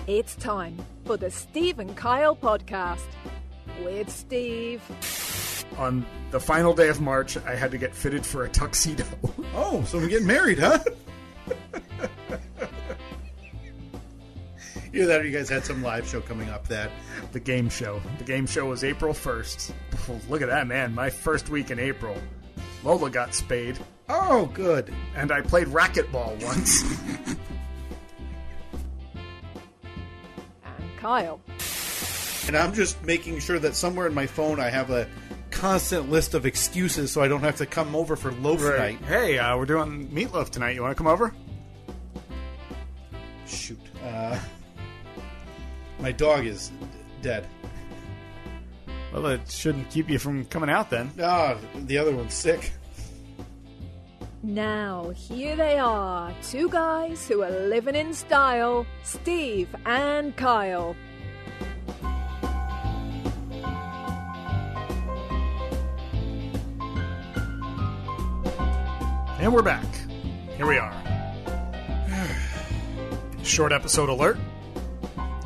It's time for the Steve and Kyle podcast with Steve. On the final day of March, I had to get fitted for a tuxedo. Oh, so we're getting married, huh? Either that or you guys had some live show coming up that... The game show. The game show was April 1st. Oh, look at that, man. My first week in April. Lola got spayed. Oh, good. And I played racquetball once. And Kyle. And I'm just making sure that somewhere in my phone I have a constant list of excuses so I don't have to come over for loaf night. Hey, we're doing meatloaf tonight. You want to come over? Shoot. My dog is dead. Well, it shouldn't keep you from coming out then. Ah, the other one's sick. Now, here they are, two guys who are living in style, Steve and Kyle. And we're back. Here we are. Short episode alert.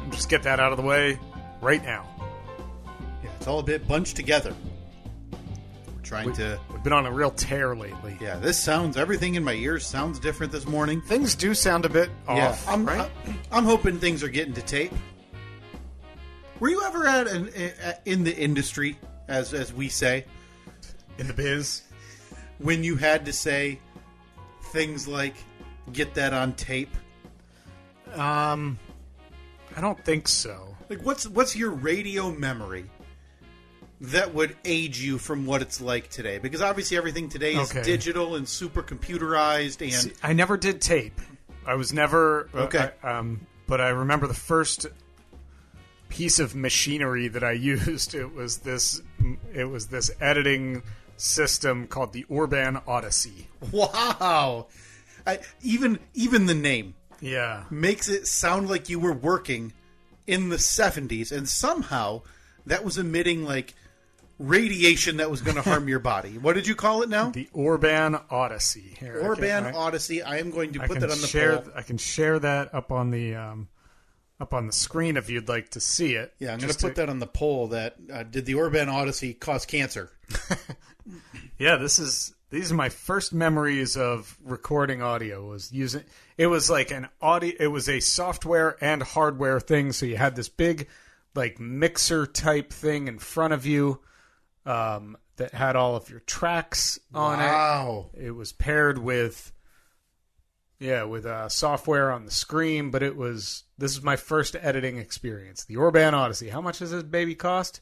Just get that out of the way right now. Yeah, it's all a bit bunched together. We're trying to... We've been on a real tear lately. Yeah, everything in my ears sounds different this morning. Things do sound a bit off, right? I'm hoping things are getting to tape. Were you ever in the industry, as we say? In the biz? When you had to say things like, get that on tape? I don't think so. Like, what's your radio memory that would age you from what it's like today? Because obviously everything today is digital and super computerized. And see, I never did tape. I was never... Okay. But I remember the first piece of machinery that I used. It was this editing system called the Urban Odyssey. Wow. Even the name makes it sound like you were working in the 70s, and somehow that was emitting like radiation that was going to harm your body. What did you call it now? The Urban Odyssey. Here, Odyssey. I am going to put that on the poll. I can share that up on the screen if you'd like to see it. Yeah, I'm going to put that on the poll. That did the Urban Odyssey cause cancer? Yeah, these are my first memories of recording audio. It was like an audio. It was a software and hardware thing. So you had this big, like mixer type thing in front of you that had all of your tracks on it. Wow! It was paired with software on the screen. But this is my first editing experience. The Urban Odyssey. How much does this baby cost?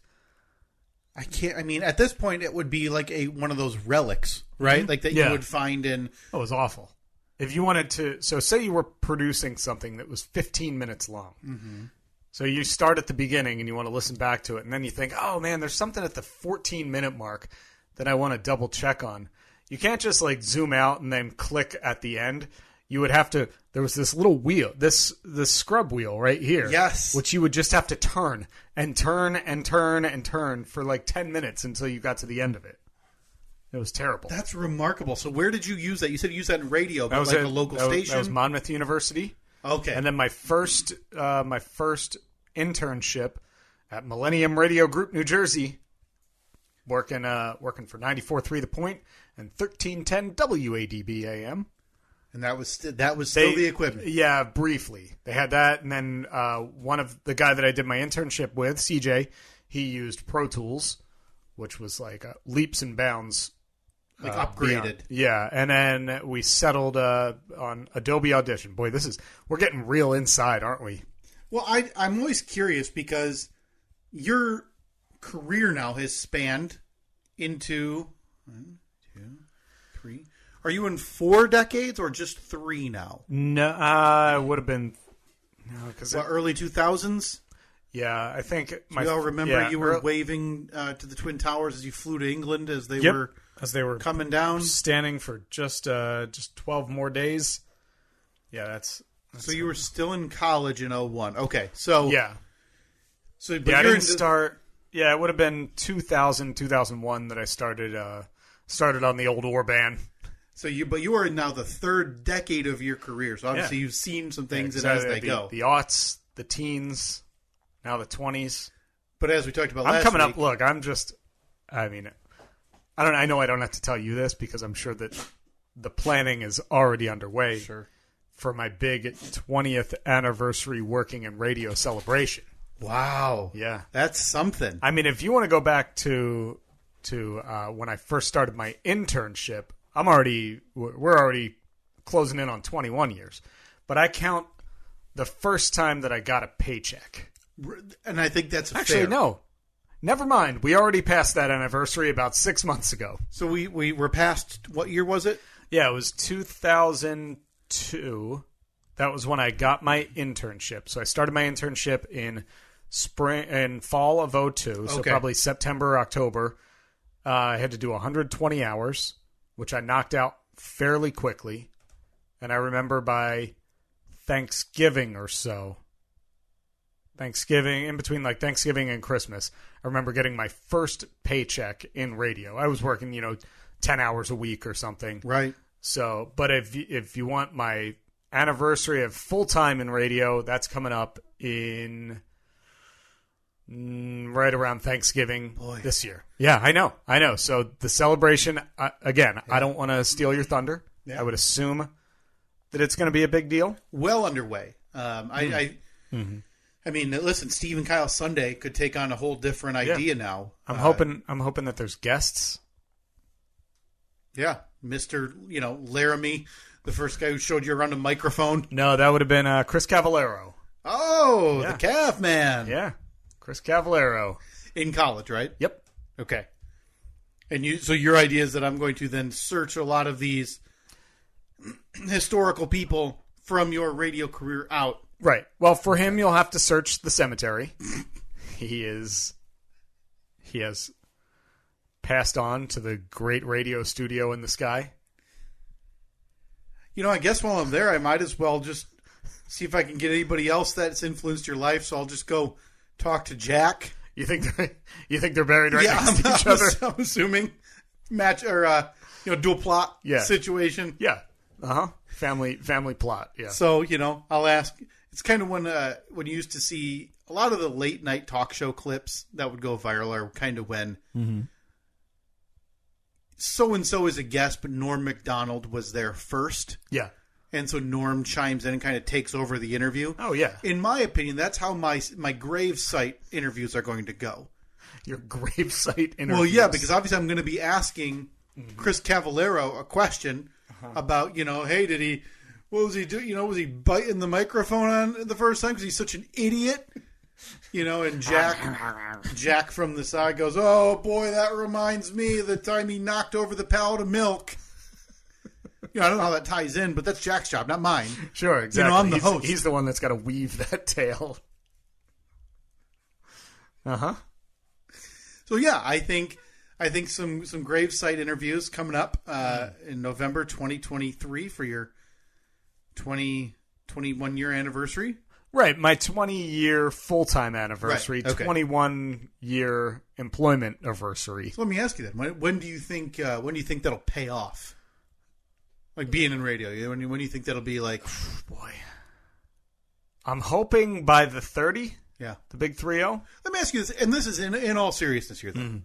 I can't. I mean, at this point, it would be like one of those relics, right? Mm-hmm. Like that you would find in. Oh, it was awful. If you wanted to, so say you were producing something that was 15 minutes long. Mm-hmm. So you start at the beginning and you want to listen back to it, and then you think, oh man, there's something at the 14-minute mark that I want to double check on. You can't just like zoom out and then click at the end. You would have to. There was this little wheel, this scrub wheel right here. Yes. Which you would just have to turn and turn and turn and turn for like 10 minutes until you got to the end of it. It was terrible. That's remarkable. So where did you use that? You said you used that in radio, but like a local station? That was Monmouth University. Okay. And then my first internship at Millennium Radio Group, New Jersey, working for 94.3 The Point and 1310 WADB AM. And that was still the equipment. Yeah, briefly. They had that, and then one of the guy that I did my internship with, CJ, he used Pro Tools, which was like leaps and bounds. Like upgraded. Beyond. Yeah, and then we settled on Adobe Audition. Boy, we're getting real inside, aren't we? Well, I'm always curious because your career now has spanned into 1, 2, 3... Are you in 4 decades or just 3 now? No, it would have been early 2000s. Yeah, I think you all remember you were waving to the Twin Towers as you flew to England as they were coming down, standing for just 12 more days. Yeah, that's so you were still in college in 01. Okay, so yeah, so I didn't start. Yeah, it would have been 2000, 2001 that I started on the old Urban. So you are now the 3rd decade of your career. So obviously you've seen some things as they go. The aughts, the teens, now the 20s. But as we talked about I'm coming up. Look, I mean, I know I don't have to tell you this because I'm sure that the planning is already underway for my big 20th anniversary working in radio celebration. Wow. Yeah. That's something. I mean, if you want to go back to when I first started my internship, we're already closing in on 21 years. But I count the first time that I got a paycheck. And I think that's Actually, fair. no. Never mind. We already passed that anniversary about 6 months ago. So we were past, what year was it? Yeah, it was 2002. That was when I got my internship. So I started my internship in fall of 2002, so probably September, October. I had to do 120 hours, which I knocked out fairly quickly. And I remember by Thanksgiving or so, in between like Thanksgiving and Christmas, I remember getting my first paycheck in radio. I was working, 10 hours a week or something. Right. So, but if you want my anniversary of full-time in radio, that's coming up in right around Thanksgiving this year. Yeah, I know. So the celebration, again, I don't want to steal your thunder. Yeah. I would assume that it's going to be a big deal. Well underway. I mean, listen, Steve and Kyle Sunday could take on a whole different idea now. I'm hoping that there's guests. Yeah, Mr. Laramie, the first guy who showed you around a microphone. No, that would have been Chris Cavallero. Oh, the Cav man. Yeah, Chris Cavallero. In college, right? Yep. Okay. And so your idea is that I'm going to then search a lot of these historical people from your radio career out. Right. Well, for him, you'll have to search the cemetery. He has passed on to the great radio studio in the sky. I guess while I'm there, I might as well just see if I can get anybody else that's influenced your life. So I'll just go talk to Jack. You think they're buried right next to each other? I'm assuming match or dual plot situation. Yeah. Family plot. Yeah. So I'll ask. It's kind of when you used to see a lot of the late night talk show clips that would go viral, are kind of when so and so is a guest, but Norm Macdonald was there first. Yeah. And so Norm chimes in and kind of takes over the interview. Oh, yeah. In my opinion, that's how my gravesite interviews are going to go. Your gravesite interviews? Well, yeah, because obviously I'm going to be asking Chris Cavallero a question about, hey, what was he doing? Was he biting the microphone on the first time because he's such an idiot? And Jack from the side goes, oh, boy, that reminds me of the time he knocked over the pallet of milk. I don't know how that ties in, but that's Jack's job, not mine. Sure, exactly. I'm the host. He's the one that's got to weave that tale. So yeah, I think some gravesite interviews coming up in November 2023 for your 21 year anniversary. Right, my 20-year full-time anniversary, right. Okay. 21-year employment anniversary. So let me ask you then: when do you think that'll pay off? Like being in radio, when do you think that'll be like? Boy, I'm hoping by the 30. Yeah, the big 3-0. Let me ask you this, and this is in all seriousness here, though.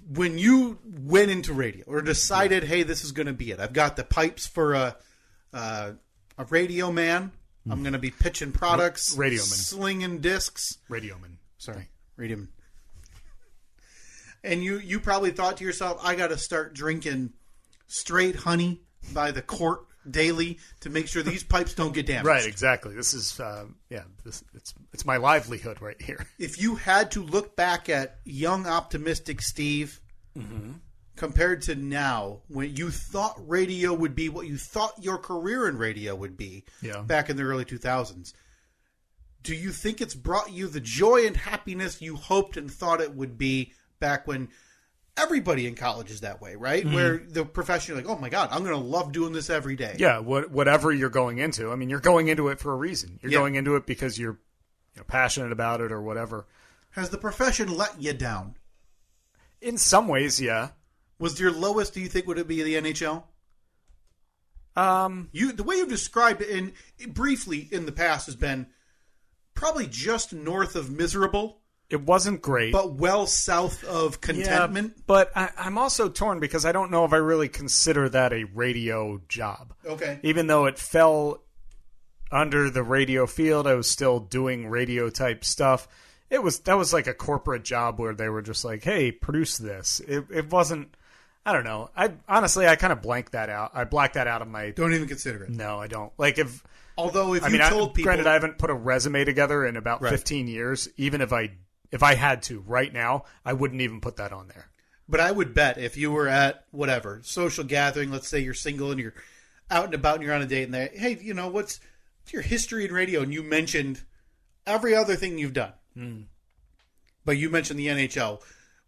When you went into radio or decided, hey, this is going to be it. I've got the pipes for a radio man. I'm going to be pitching products, radioman, slinging discs. Radioman. Sorry, radioman. And you probably thought to yourself, I got to start drinking straight honey by the quart daily to make sure these pipes don't get damaged. Right, exactly. This is it's my livelihood right here. If you had to look back at young optimistic Steve compared to now, when you thought radio would be what you thought your career in radio would be back in the early 2000s, do you think it's brought you the joy and happiness you hoped and thought it would be back when everybody in college is that way, right? Where the profession, like, oh my God, I'm going to love doing this every day. Yeah, whatever you're going into. I mean, you're going into it for a reason. You're going into it because you're passionate about it or whatever. Has the profession let you down? In some ways, yeah. Was your lowest, do you think, would it be the NHL? The way you've described it briefly in the past has been probably just north of miserable. It wasn't great. But well south of contentment. Yeah, but I'm also torn because I don't know if I really consider that a radio job. Okay. Even though it fell under the radio field, I was still doing radio type stuff. That was like a corporate job where they were just like, hey, produce this. It wasn't, I don't know. I kind of blanked that out. I blacked that out of my... Don't even consider it. No, I don't. Like if... Although if you told people... Granted, I haven't put a resume together in about 15 years. Even if I had to right now, I wouldn't even put that on there. But I would bet if you were at whatever, social gathering, let's say you're single and you're out and about and you're on a date and they, hey, what's your history in radio? And you mentioned every other thing you've done. But you mentioned the NHL.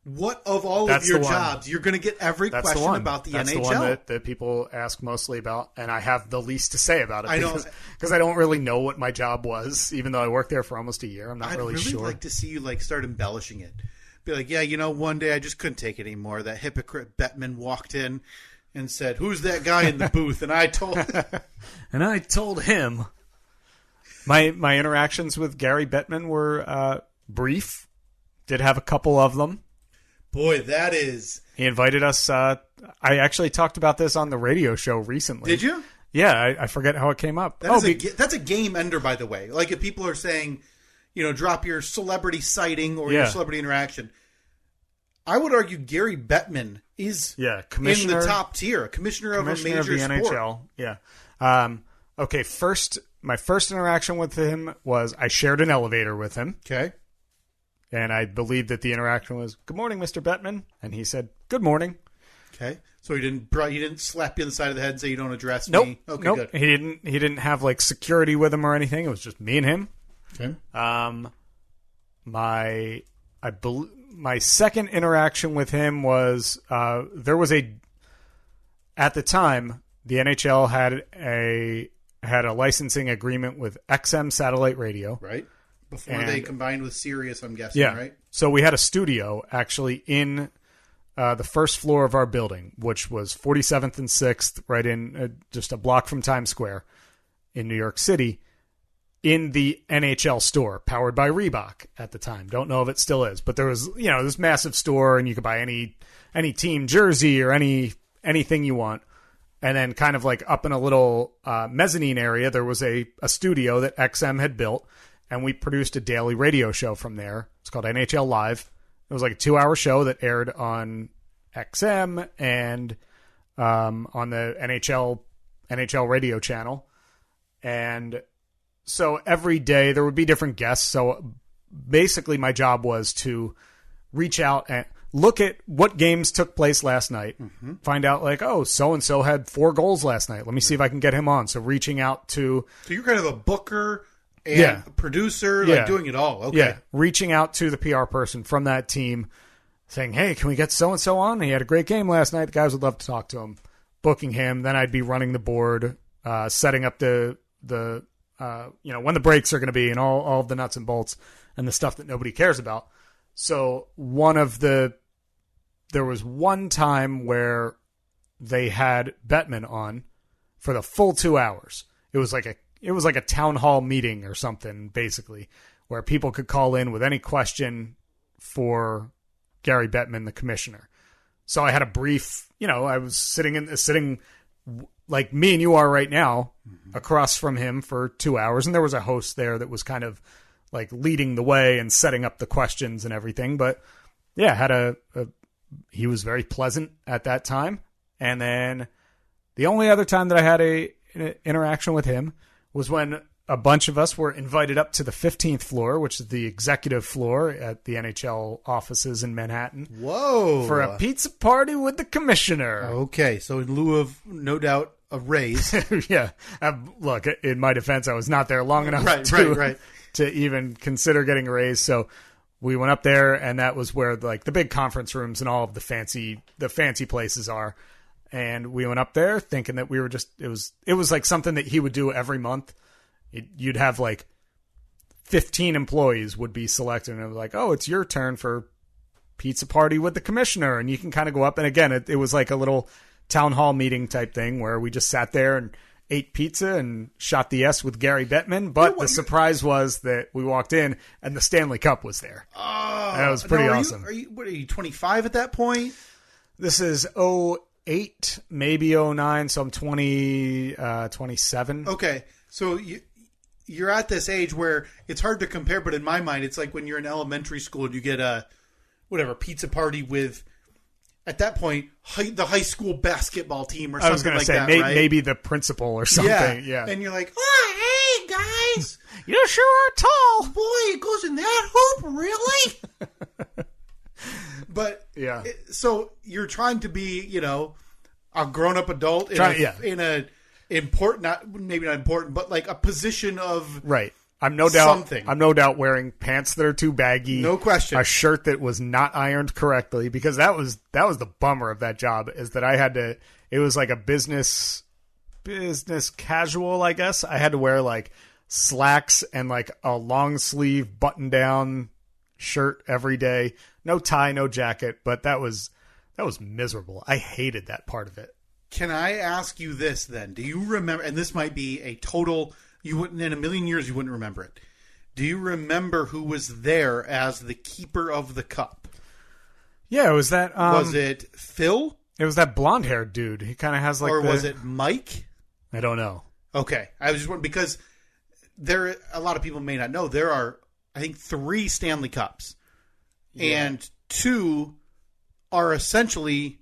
What of all of your jobs, you're going to get every question about the NHL. That's the one that people ask mostly about, and I have the least to say about it because I don't really know what my job was, even though I worked there for almost a year. I'm not really sure. I'd like to see you start embellishing it. Be like, yeah, one day I just couldn't take it anymore. That hypocrite Bettman walked in and said, "Who's that guy in the booth?" And I told him. My interactions with Gary Bettman were brief. Did have a couple of them. Boy, that is... He invited us. I actually talked about this on the radio show recently. Did you? Yeah, I forget how it came up. That's a game ender, by the way. Like if people are saying, drop your celebrity sighting or your celebrity interaction. I would argue Gary Bettman is in the top tier, commissioner of a major of the sport. NHL. Yeah. Okay, my first interaction with him was I shared an elevator with him. Okay. And I believe that the interaction was, "Good morning, Mr. Bettman," and he said, "Good morning." Okay, so he didn't slap you on the side of the head and say, "You don't address me." Okay, nope. Good. He didn't have like security with him or anything. It was just me and him. Okay. My second interaction with him was there was at the time the NHL had a licensing agreement with XM Satellite Radio. Right. Before they combined with Sirius, I'm guessing, right? So we had a studio actually in the first floor of our building, which was 47th and 6th, right in just a block from Times Square in New York City, in the NHL store, powered by Reebok at the time. Don't know if it still is, but there was, this massive store, and you could buy any team jersey or anything you want. And then kind of like up in a little mezzanine area, there was a studio that XM had built. And we produced a daily radio show from there. It's called NHL Live. It was like a 2-hour show that aired on XM and on the NHL radio channel. And so every day there would be different guests. So basically my job was to reach out and look at what games took place last night. Mm-hmm. Find out like, oh, so-and-so had 4 goals last night. Let me see if I can get him on. So reaching out to... So you're kind of a booker... And a producer, doing it all. Okay. Yeah, reaching out to the PR person from that team, saying, "Hey, can we get so-and-so on? He had a great game last night. The guys would love to talk to him." Booking him. Then I'd be running the board, setting up the when the breaks are going to be and all of the nuts and bolts and the stuff that nobody cares about. So there was one time where they had Bettman on for the full 2 hours. It was like a town hall meeting or something, basically, where people could call in with any question for Gary Bettman, the commissioner. So I had a brief, I was sitting like me and you are right now, across from him for 2 hours. And there was a host there that was kind of like leading the way and setting up the questions and everything. But yeah, he was very pleasant at that time. And then the only other time that I had an interaction with him was when a bunch of us were invited up to the 15th floor, which is the executive floor at the NHL offices in Manhattan. Whoa. For a pizza party with the commissioner. Okay, so in lieu of, no doubt, a raise. Yeah. Look, in my defense, I was not there long enough to even consider getting a raise. So we went up there, and that was where the big conference rooms and all of the fancy places are. And we went up there thinking that we were it was like something that he would do every month. You'd have like 15 employees would be selected, and it was like, oh, it's your turn for pizza party with the commissioner. And you can kind of go up. And again, it was like a little town hall meeting type thing where we just sat there and ate pizza and shot the S with Gary Bettman. But the surprise was that we walked in and the Stanley Cup was there. Oh, that was pretty awesome. What are you, 25 at that point? This is 08, maybe 09, so I'm 27. Okay, so you're at this age where it's hard to compare, but in my mind, it's like when you're in elementary school and you get a pizza party with, at that point, the high school basketball team or something like that. I was going to say, right? Maybe the principal or something. Yeah. And you're like, oh, hey, guys. You sure are tall. Boy, it goes in that hoop, really? But, yeah. So you're trying to be, a grown-up adult in a important, maybe not important, but like a position of right. I'm no doubt wearing pants that are too baggy. No question. A shirt that was not ironed correctly, because that was the bummer of that job, is that I had to. It was like a business casual, I guess. I had to wear like slacks and like a long sleeve button down shirt every day. No tie, no jacket, but that was miserable. I hated that part of it. Can I ask you this then? Do you remember, and this might be a total, you wouldn't, in a million years, you wouldn't remember it. Do you remember who was there as the keeper of the cup? Yeah, it was that. Was it Phil? It was that blonde-haired dude. He kind of has like. Or was it Mike? I don't know. Okay, I was just wondering, because a lot of people may not know, there are, I think, 3 Stanley Cups, and 2 are essentially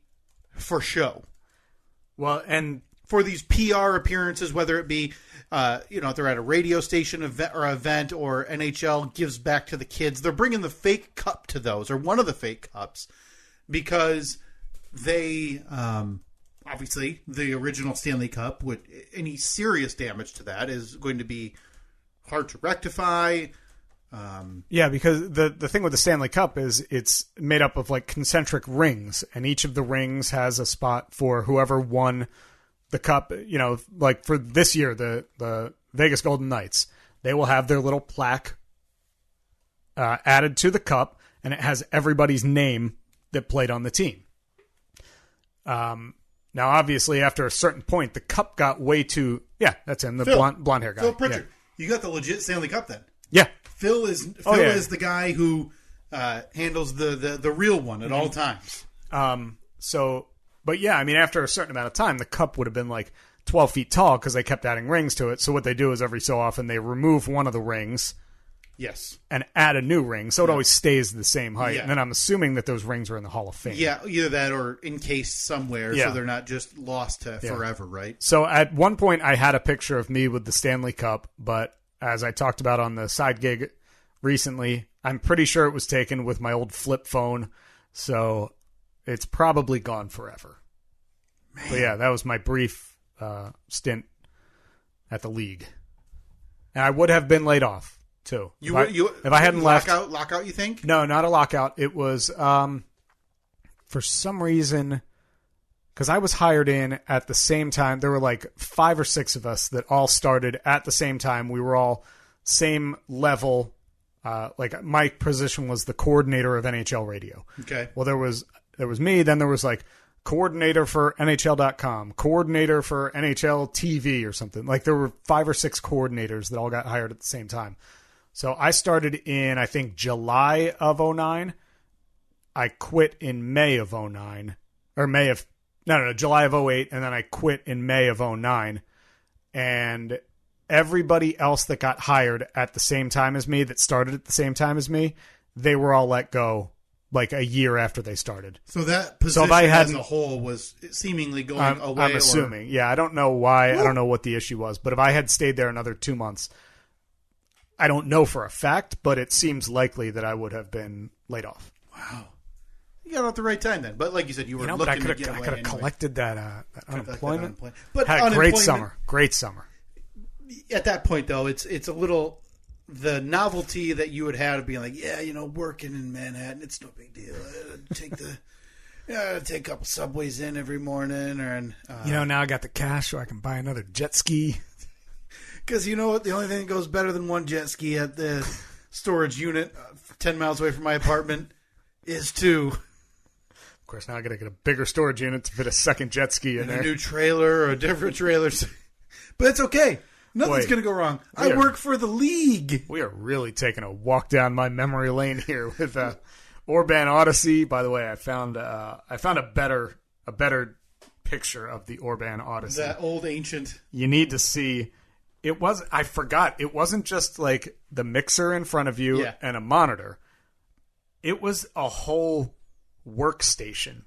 for show. Well, and for these PR appearances, whether it be, if they're at a radio station event or NHL gives back to the kids, they're bringing the fake cup to those, or one of the fake cups, because they, obviously, the original Stanley Cup, any serious damage to that is going to be hard to rectify. Yeah, because the thing with the Stanley Cup is it's made up of like concentric rings, and each of the rings has a spot for whoever won the cup. Like for this year, the Vegas Golden Knights, they will have their little plaque added to the cup, and it has everybody's name that played on the team. Now, obviously, after a certain point, the cup got way too... Yeah, that's him, the blonde hair guy. Phil Pritchard. Yeah. You got the legit Stanley Cup then. Yeah. Phil is the guy who handles the real one at all times. But yeah, I mean, after a certain amount of time, the cup would have been like 12 feet tall because they kept adding rings to it. So what they do is every so often they remove one of the rings, yes, and add a new ring, so it always stays the same height. Yeah. And then I'm assuming that those rings are in the Hall of Fame. Yeah, either that or encased somewhere, so they're not just lost to forever, right? So at one point, I had a picture of me with the Stanley Cup, but as I talked about on the side gig recently, I'm pretty sure it was taken with my old flip phone, so it's probably gone forever. Man. But yeah, that was my brief stint at the league. And I would have been laid off, too. If I hadn't left... Lockout, you think? No, not a lockout. It was, for some reason... Because I was hired in at the same time. There were like 5 or 6 of us that all started at the same time. We were all same level. Like my position was the coordinator of NHL radio. Okay. Well, there was me. Then there was like coordinator for NHL.com, coordinator for NHL TV or something. Like there were 5 or 6 coordinators that all got hired at the same time. So I started in, I think, July of 2009. I quit in May of 2009. Or July of 2008, and then I quit in May of 2009. And everybody else that got hired at the same time as me, that started at the same time as me, they were all let go like a year after they started. So that position as a whole was seemingly going away? I'm assuming. Yeah, I don't know why. Woo! I don't know what the issue was. But if I had stayed there another 2 months, I don't know for a fact, but it seems likely that I would have been laid off. Wow. You got out at the right time then. But like you said, you were looking to get away. I could have collected that unemployment. But had a great summer. Great summer. At that point, though, it's a little... The novelty that you would have of being like, working in Manhattan, it's no big deal. Take a couple subways in every morning. Now I got the cash so I can buy another jet ski. Because you know what? The only thing that goes better than one jet ski at the storage unit 10 miles away from my apartment is 2... Of course, now I got to get a bigger storage unit to fit a second jet ski in there. A new trailer or a different trailer. But it's okay. Nothing's going to go wrong. I work for the league. We are really taking a walk down my memory lane here with Orban Odyssey. By the way, I found a better picture of the Orban Odyssey. That old ancient. You need to see. I forgot. It wasn't just like the mixer in front of you and a monitor. It was a whole workstation.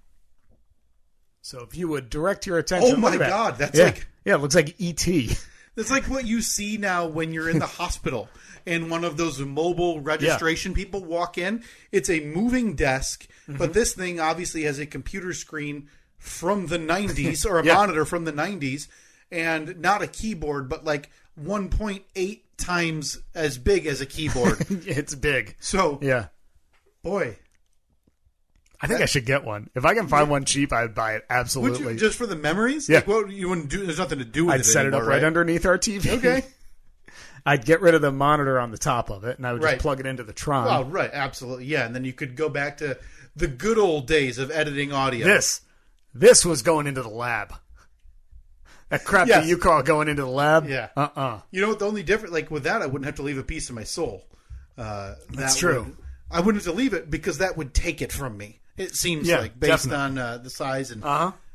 So if you would direct your attention. Oh my God, that's like. Yeah, it looks like E.T. It's like what you see now when you're in the hospital and one of those mobile registration people walk in. It's a moving desk, but this thing obviously has a computer screen from the 90s or a monitor from the 90s and not a keyboard, but like 1.8 times as big as a keyboard. It's big. So, boy. I think I should get one. If I can find one cheap, I'd buy it. Absolutely. Would you, just for the memories? Yeah. Like, well, you wouldn't do. There's nothing to do with it. I'd set anymore, it up right underneath our TV. Okay. I'd get rid of the monitor on the top of it, and I would just plug it into the Tron. Oh, right. Absolutely. Yeah. And then you could go back to the good old days of editing audio. This was going into the lab. That crap that you call going into the lab? Yeah. You know what? The only difference, like with that, I wouldn't have to leave a piece of my soul. That's true. I wouldn't have to leave it because that would take it from me. It seems like based on the size and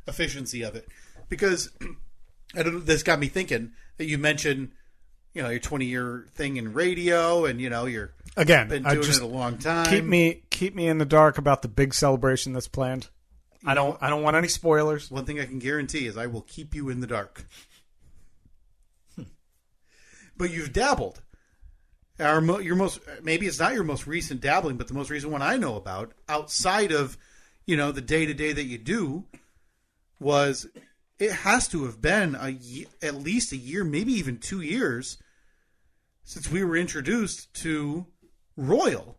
efficiency of it. Because I don't know, this got me thinking that you mentioned, your 20-year thing in radio, and you're been doing it a long time. Keep me in the dark about the big celebration that's planned. I don't want any spoilers. One thing I can guarantee is I will keep you in the dark. But you've dabbled. Your most, maybe it's not your most recent dabbling, but the most recent one I know about, outside of, the day-to-day that you do, was it has to have been at least a year, maybe even 2 years, since we were introduced to Royal.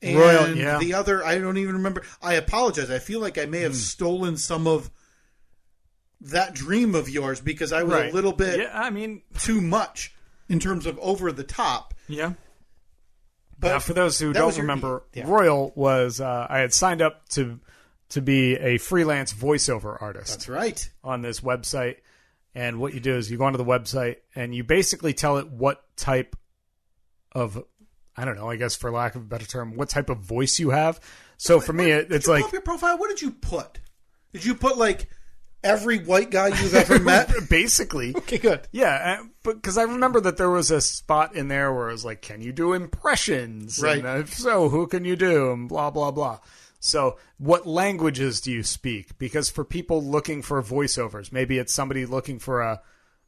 And the other, I don't even remember. I apologize. I feel like I may have stolen some of that dream of yours because I was a little bit too much. In terms of over the top. Yeah. But now, for those who don't remember, Royal was, I had signed up to be a freelance voiceover artist. That's right. On this website. And what you do is you go onto the website and you basically tell it what type of, I don't know, I guess for lack of a better term, what type of voice you have. So for me, it's like. Up your profile, what did you put? Did you put like every white guy you've ever met? Basically. Okay, good. Yeah, because I remember that there was a spot in there where it was like, can you do impressions? Right. And if so, who can you do? And blah, blah, blah. So what languages do you speak? Because for people looking for voiceovers, maybe it's somebody looking for a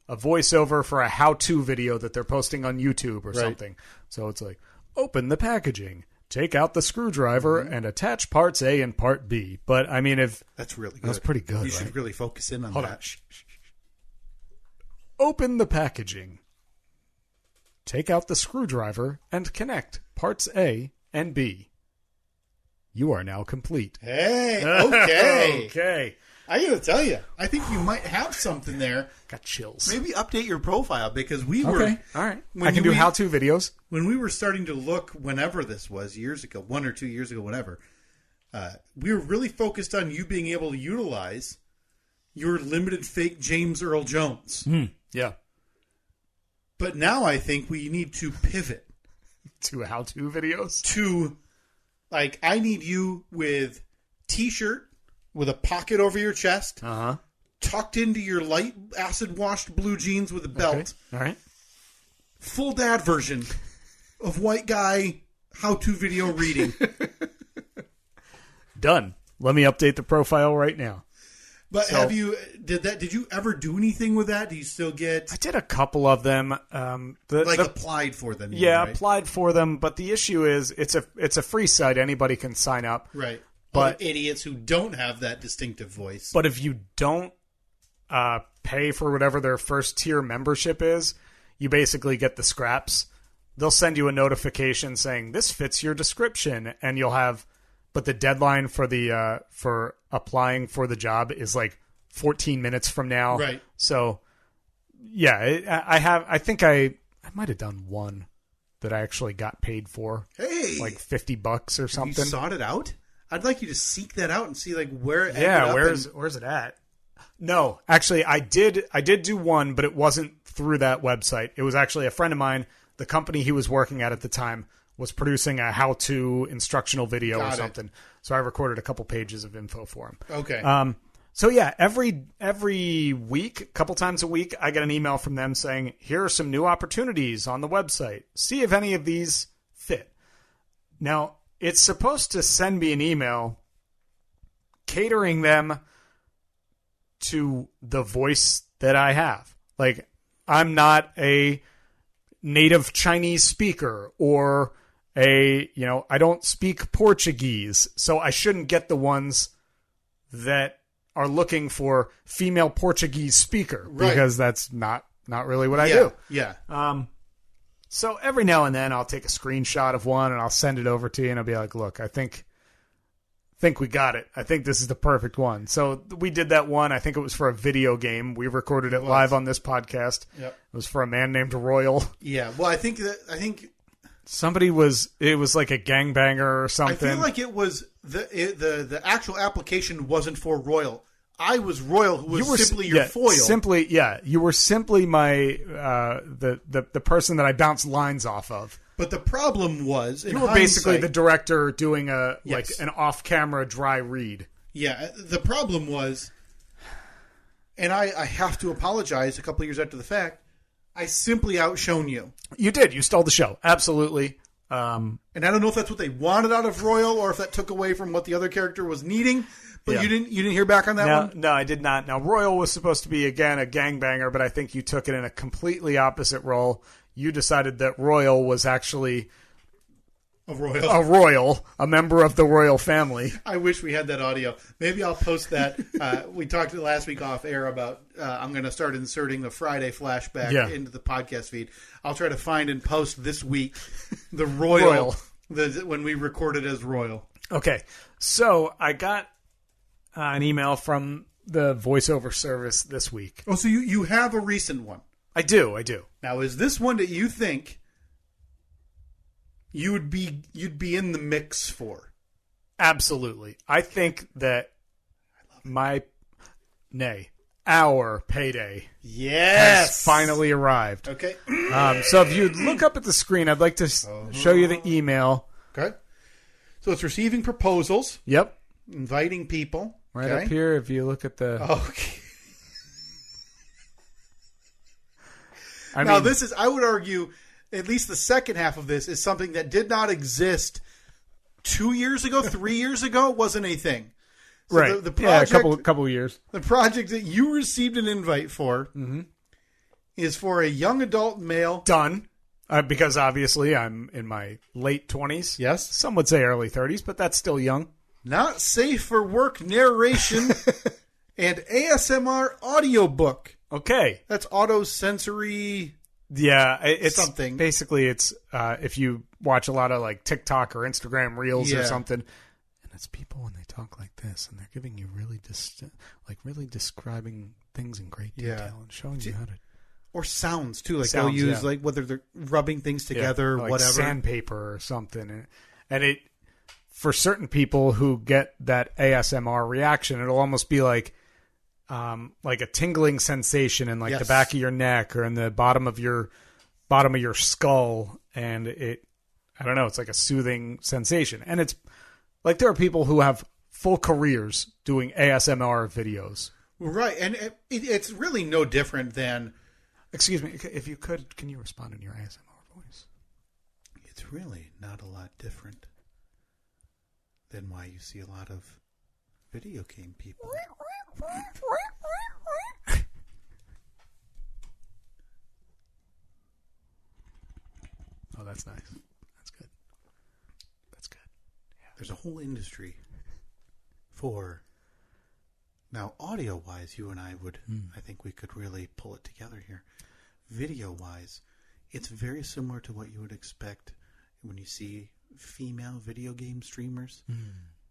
voiceover for a how-to video that they're posting on YouTube or something. So it's like, open the packaging. Take out the screwdriver and attach parts A and part B. But I mean, that's really good. That's pretty good. You should really focus in on that. On. Shh. Open the packaging. Take out the screwdriver and connect parts A and B. You are now complete. Hey, okay. Okay. I gotta tell you, I think you might have something there. Got chills. Maybe update your profile because we were. Okay, all right. I can do how-to videos. When we were starting to look, whenever this was, years ago, 1 or 2 years ago, whenever, we were really focused on you being able to utilize your limited fake James Earl Jones. Yeah. But now I think we need to pivot. To how-to videos? To, like, I need you with T-shirt, with a pocket over your chest, tucked into your light acid-washed blue jeans with a belt. Okay. All right. Full dad version of white guy how-to video reading. Done. Let me update the profile right now. But did you ever do anything with that? Do you still get? I did a couple of them. Applied for them. Yeah, right? Applied for them. But the issue is, it's a free site. Anybody can sign up. Right. But idiots who don't have that distinctive voice. But if you don't pay for whatever their first tier membership is, you basically get the scraps. They'll send you a notification saying this fits your description, and you'll have. But the deadline for the for applying for the job is like 14 minutes from now. Right. So yeah, I think I might have done one that I actually got paid for. Hey, like $50 or something. You sought it out. I'd like you to seek that out and see like where it where's it at? No, actually, I did do one, but it wasn't through that website. It was actually a friend of mine. The company he was working at the time was producing a how-to instructional video or something. So I recorded a couple pages of info for him. Okay. So yeah, every week, a couple times a week, I get an email from them saying, here are some new opportunities on the website. See if any of these fit. Now, it's supposed to send me an email catering them to the voice that I have. Like, I'm not a native Chinese speaker or I don't speak Portuguese, so I shouldn't get the ones that are looking for female Portuguese speaker because that's not really what I do. Yeah. So every now and then I'll take a screenshot of one and I'll send it over to you and I'll be like, look, I think we got it. I think this is the perfect one. So we did that one. I think it was for a video game. We recorded it live on this podcast. Yep. It was for a man named Royal. Yeah. Well, I think somebody it was like a gangbanger or something. I feel like it was the actual application wasn't for Royal. I was Royal, who was simply your foil. You were simply my the person that I bounced lines off of. But the problem was, you were basically the director doing like an off-camera dry read. Yeah, the problem was, and I have to apologize. A couple of years after the fact, I simply outshone you. You did. You stole the show. Absolutely. And I don't know if that's what they wanted out of Royal, or if that took away from what the other character was needing. But you didn't hear back on that one? No, I did not. Now, Royal was supposed to be, again, a gangbanger, but I think you took it in a completely opposite role. You decided that Royal was actually a royal, a member of the royal family. I wish we had that audio. Maybe I'll post that. We talked last week off air about I'm going to start inserting the Friday flashback into the podcast feed. I'll try to find and post this week the royal. When we recorded as Royal. Okay, so I got an email from the voiceover service this week. Oh, so you have a recent one. I do. Now, is this one that you think you'd be in the mix for? Absolutely. I think that our payday has finally arrived. Okay. So if you look up at the screen, I'd like to show you the email. Okay. So it's receiving proposals. Yep. Inviting people. Right up here, if you look at the... Okay. This is, I would argue, at least the second half of this is something that did not exist 2 years ago, 3 years ago. It wasn't a thing. So right. The project, a couple of years. The project that you received an invite for is for a young adult male. Done. Because obviously I'm in my late 20s. Yes. Some would say early 30s, but that's still young. Not safe for work narration and ASMR audiobook. Okay. That's auto-sensory... Yeah, it's something. Basically, it's if you watch a lot of like TikTok or Instagram Reels or something, and it's people when they talk like this, and they're giving you really describing things in great detail and showing you how to... Or sounds, too. Like they'll use like whether they're rubbing things together, like whatever. Sandpaper or something. And it... For certain people who get that ASMR reaction, it'll almost be like a tingling sensation in like the back of your neck or in the bottom of your skull, and I don't know, it's like a soothing sensation. And it's like there are people who have full careers doing ASMR videos, right? And it's really no different than. Excuse me, if you could, can you respond in your ASMR voice? It's really not a lot different than why you see a lot of video game people. Oh, that's nice. That's good. Yeah. There's a whole industry for... Now, audio-wise, you and I would... I think we could really pull it together here. Video-wise, it's very similar to what you would expect when you see female video game streamers.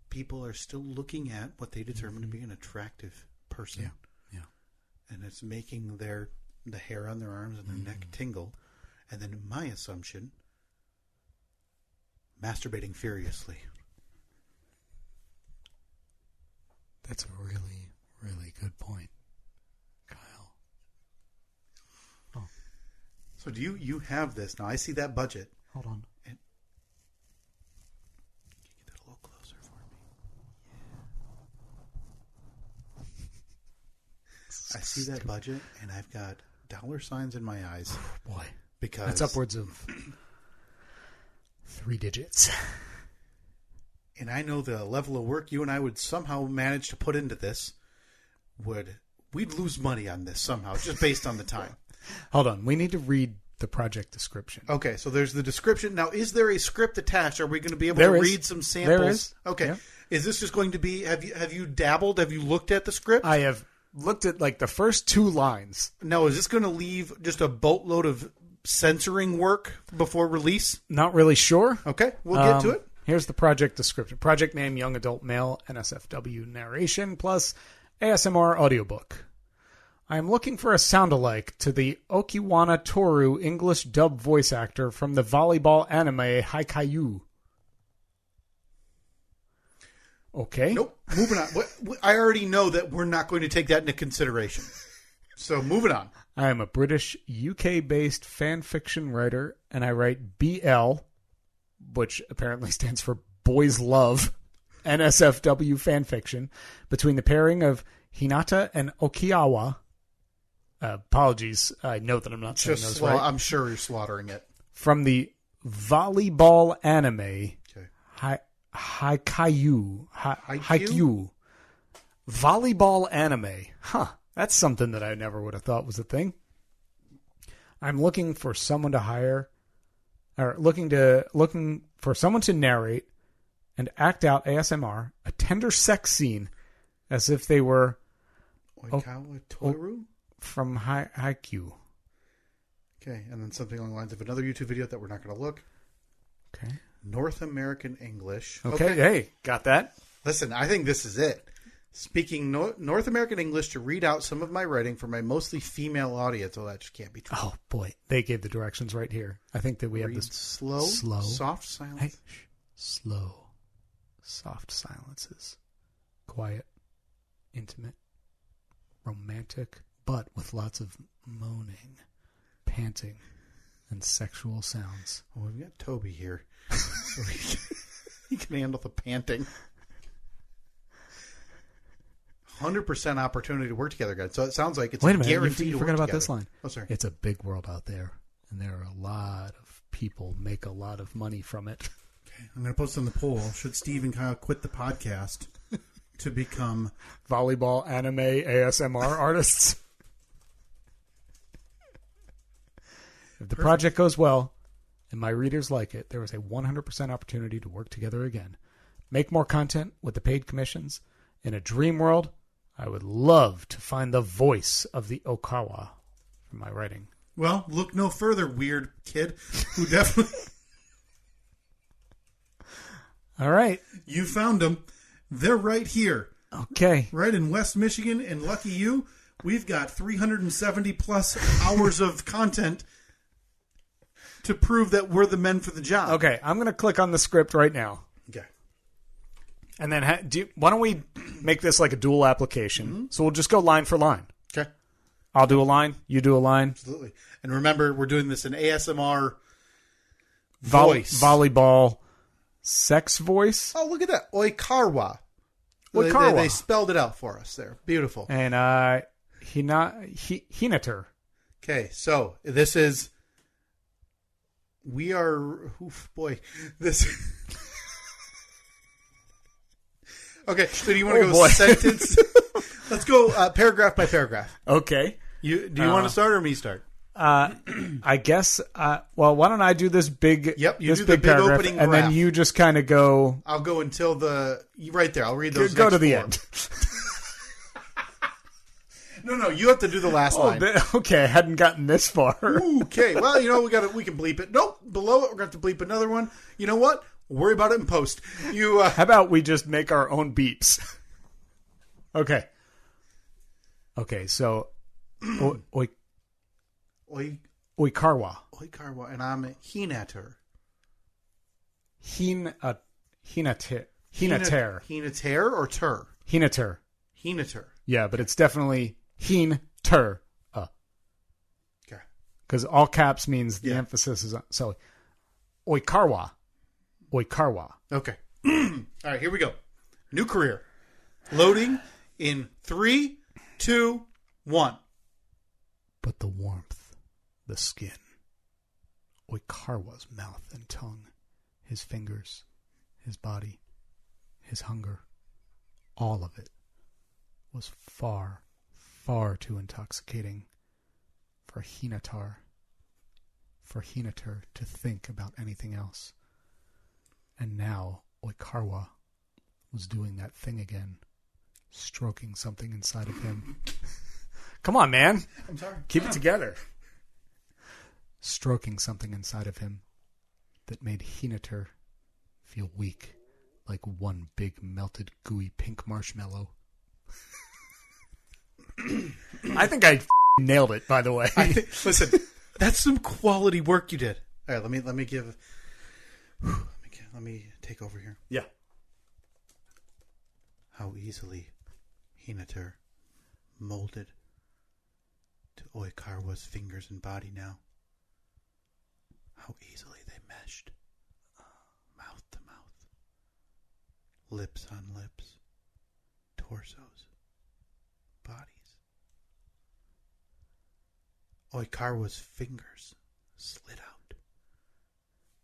People are still looking at what they determine to be an attractive person. Yeah. And it's making the hair on their arms and their neck tingle. And then my assumption, masturbating furiously. That's a really, really good point, Kyle. Oh. So do you have this now? I see that budget. Hold on. And, can you get that a little closer for me? Yeah. I see that budget, and I've got dollar signs in my eyes. Oh, boy. Because that's upwards of 3 digits. And I know the level of work you and I would somehow manage to put into this we'd lose money on this somehow, just based on the time. Hold on. We need to read the project description. Okay, so there's the description. Now, is there a script attached? Are we going to be able to read some samples? There is. Okay. Yeah. Is this just going to be, have you dabbled? Have you looked at the script? I have looked at like the first 2 lines. Now, is this going to leave just a boatload of censoring work before release? Not really sure. Okay, we'll get to it. Here's the project description. Project name, young adult male, NSFW narration, plus ASMR audiobook. I am looking for a sound-alike to the Okiwana Toru English dub voice actor from the volleyball anime Haikyuu. Okay. Nope. Moving on. I already know that we're not going to take that into consideration. So moving on. I am a British, UK-based fan fiction writer, and I write BL, which apparently stands for Boys Love, NSFW fan fiction, between the pairing of Hinata and Okiawa. Apologies, I know that I'm not saying those right. I'm sure you're slaughtering it. From the volleyball anime, Haikyuu. Haikyuu. Volleyball anime. Huh. That's something that I never would have thought was a thing. I'm looking for someone to hire, or looking for someone to narrate and act out ASMR, a tender sex scene, as if they were Oikawa Toru from Haikyuu. Okay, and then something along the lines of another YouTube video that we're not going to look. Okay. North American English. Okay, hey, got that? Listen, I think this is it. Speaking North American English to read out some of my writing for my mostly female audience. Oh, that just can't be true. Oh, boy. They gave the directions right here. I think that we have this slow, soft silence. Hey, slow, soft silences. Quiet, intimate, romantic, but with lots of moaning, panting, and sexual sounds. Well, we've got Toby here. So he can handle the panting. 100% opportunity to work together, guys. So it sounds like it's Wait a minute, guaranteed you to forgot work about together. this line. Oh, sorry. It's a big world out there, and there are a lot of people make a lot of money from it. Okay, I'm going to post on the poll. Should Steve and Kyle quit the podcast to become volleyball anime ASMR artists? If the project goes well and my readers like it, there is a 100% opportunity to work together again. Make more content with the paid commissions. In a dream world, I would love to find the voice of the Okawa from my writing. Well, look no further, weird kid, who definitely... All right. You found them. They're right here. Okay. Right in West Michigan, and lucky you, we've got 370 plus hours of content to prove that we're the men for the job. Okay, I'm going to click on the script right now. Okay. And then why don't we make this like a dual application? Mm-hmm. So we'll just go line for line. Okay. I'll do a line. You do a line. Absolutely. And remember, we're doing this in ASMR voice. Volleyball sex voice. Oh, look at that. Oikarwa. Oikarwa. They spelled it out for us there. Beautiful. And Hinater. Okay, so this is... We are... Oof, boy. This... Okay, so do you want to go sentence? Let's go paragraph by paragraph. Okay. Do you want to start or me start? I guess. Well, why don't I do this big? Yep, you this do the big paragraph, opening and graph. then you just kind of go. I'll go until right there. I'll read those. Go next to the 4. end. No, you have to do the last line. Okay, I hadn't gotten this far. Okay, well, we can bleep it. Nope, below it we're going to have to bleep another one. You know what? Worry about it in post. How about we just make our own beeps? Okay. Okay, so Oikarwa. Oikarwa, and I'm Hinater. Hinater. Hinater or Ter? Hinater. Hinater. Yeah, but it's definitely Hin-ter. Okay. Because all caps means the emphasis is on. So, Oikarwa. Okay. All right, here we go. New career. Loading in 3, 2, 1. But the warmth, the skin, Oikarwa's mouth and tongue, his fingers, his body, his hunger, all of it was far, far too intoxicating for Hinater to think about anything else. And now Oikarwa was doing that thing again, stroking something inside of him. Come on, man. I'm sorry. Keep it together. Stroking something inside of him that made Hinater feel weak, like one big melted gooey pink marshmallow. I think I nailed it, by the way. Listen, that's some quality work you did. All right, let me take over here. Yeah. How easily Hinater molded to Oikarwa's fingers and body now. How easily they meshed. Mouth to mouth. Lips on lips. Torsos. Bodies. Oikarwa's fingers slid out.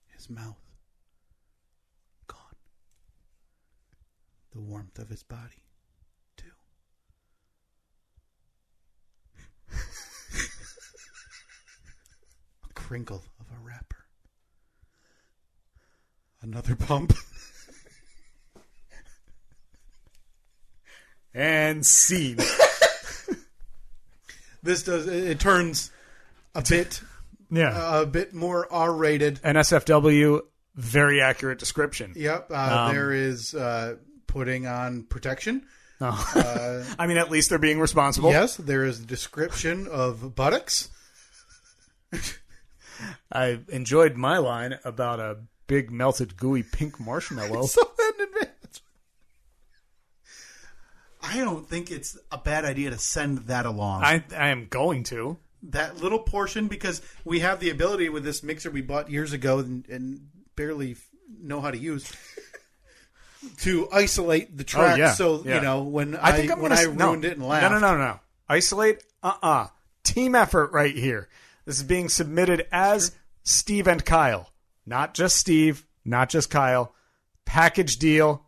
His mouth gone. The warmth of his body, too. A crinkle of a wrapper. Another pump. And scene. It turns a bit more R-rated. NSFW, very accurate description. Yep. There is putting on protection. Oh. I mean, at least they're being responsible. Yes, there is a description of buttocks. I enjoyed my line about a big melted gooey pink marshmallow. So in advance. I don't think it's a bad idea to send that along. I am going to. That little portion, because we have the ability with this mixer we bought years ago and barely know how to use, to isolate the track. So, you know, when I ruined it and laughed. No. Isolate? Team effort right here. This is being submitted as Steve and Kyle. Not just Steve, not just Kyle. Package deal.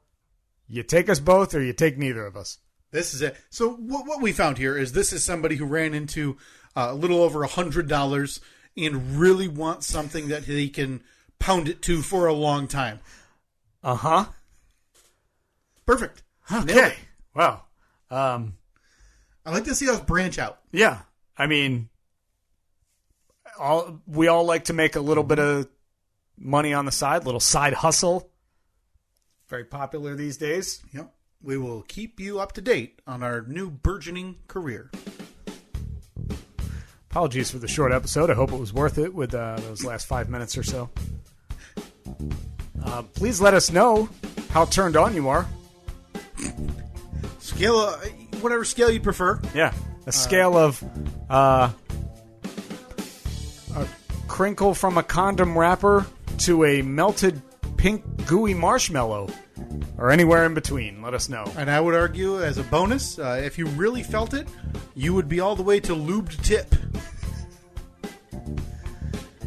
You take us both or you take neither of us. This is it. So what we found here is this is somebody who ran into a little over $100 and really wants something that he can pound it to for a long time. Uh-huh. Perfect. Okay. Wow. I like to see us branch out. Yeah. I mean, we all like to make a little bit of money on the side, little side hustle. Very popular these days. Yep. We will keep you up to date on our new burgeoning career. Apologies for the short episode. I hope it was worth it with those last 5 minutes or so. Please let us know how turned on you are. Scale, whatever scale you prefer. Yeah. A scale of a crinkle from a condom wrapper to a melted pink gooey marshmallow. Or anywhere in between. Let us know. And I would argue, as a bonus, if you really felt it, you would be all the way to lubed tip.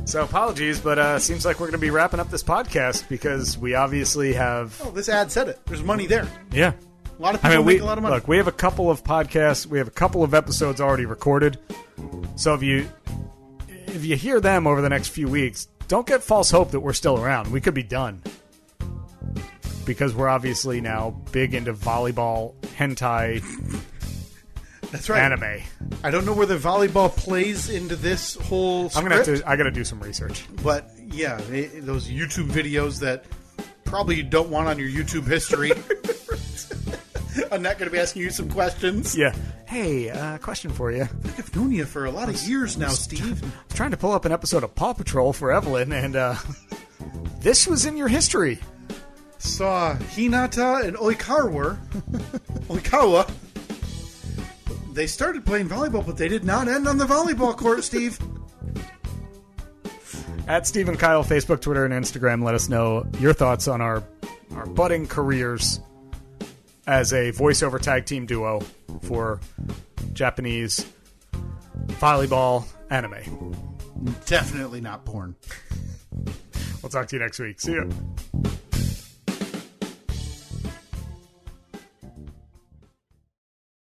So apologies, but seems like we're going to be wrapping up this podcast because we obviously have... Oh, this ad said it. There's money there. Yeah. A lot of people make a lot of money. Look, we have a couple of podcasts. We have a couple of episodes already recorded. So if you hear them over the next few weeks, don't get false hope that we're still around. We could be done. Because we're obviously now big into volleyball, hentai, that's right, anime. I don't know where the volleyball plays into this whole script. I got to do some research. But yeah, those YouTube videos that probably you don't want on your YouTube history. I'm not going to be asking you some questions. Yeah. Hey, question for you. I've known you for a lot of years now, Steve. I was trying to pull up an episode of Paw Patrol for Evelyn, and this was in your history. Saw Hinata and Oikawa They started playing volleyball, but they did not end on the volleyball court, Steve. At Steve and Kyle, Facebook, Twitter, and Instagram, let us know your thoughts on our budding careers as a voiceover tag team duo for Japanese volleyball anime. Definitely not porn. We'll talk to you next week. See ya.